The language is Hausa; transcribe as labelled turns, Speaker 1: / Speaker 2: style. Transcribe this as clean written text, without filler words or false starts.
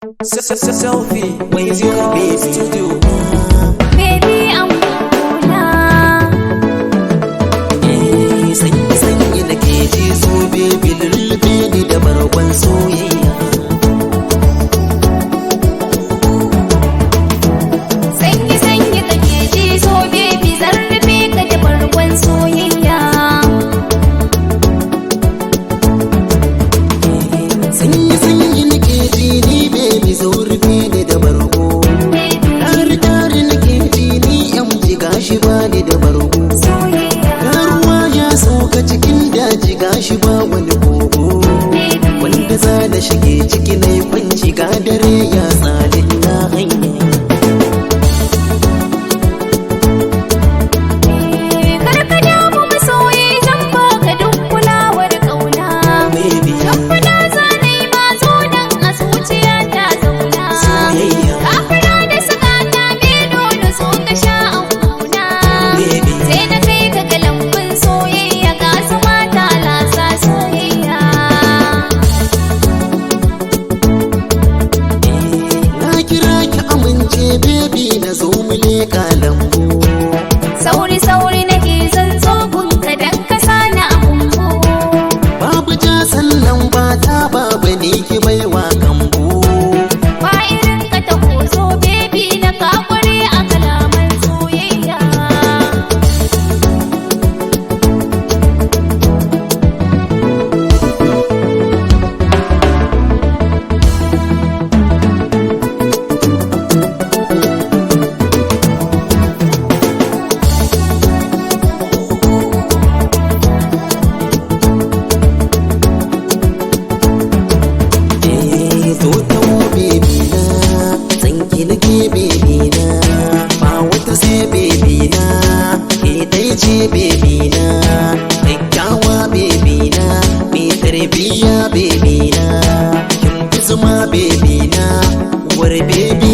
Speaker 1: Selfie, music baby studio.
Speaker 2: Baby, I'm
Speaker 1: sanyi da ke ji so baby lullube ni da bargon soyayya.
Speaker 2: sanyi da ke ji so baby zan rufe ka da bargon soyayya.
Speaker 1: Sanyi da ke ji ni baby zo rufe ni da bargo. Tari nake ji ni yan jiga shi ba ni da bargo. Sauka cikin daji gashi ba wani kogo wanda za da shige ciki na yi kwanci ga dare ya tsalin na hanya.
Speaker 2: Karka damu masoyi zan baka duk kulawar kauna. Tabbata za na yi mazo don a zuciya ta zauna. Kafira da suka ta beno da so ka sha an kuna. Sai na kai ka ga lambun soyayya ga su mata lasa soyayya.
Speaker 1: Na kira ki amince baby na zo mu leƙa lambu.
Speaker 2: Sauri nake zan zo gunka dan ka sani a kumbu.
Speaker 1: Babu ja sallan bata babu ne ki baiwa kambu.
Speaker 2: Ba irin ka ta kozo baby na ka kware a kalaman soyayya.
Speaker 1: Zo tawo baby na sanki nake baby na ba wata sai baby na ke dai ce baby na kyakkyawa baby na mai tarbiya baby na kin fi zuma baby na uwar baby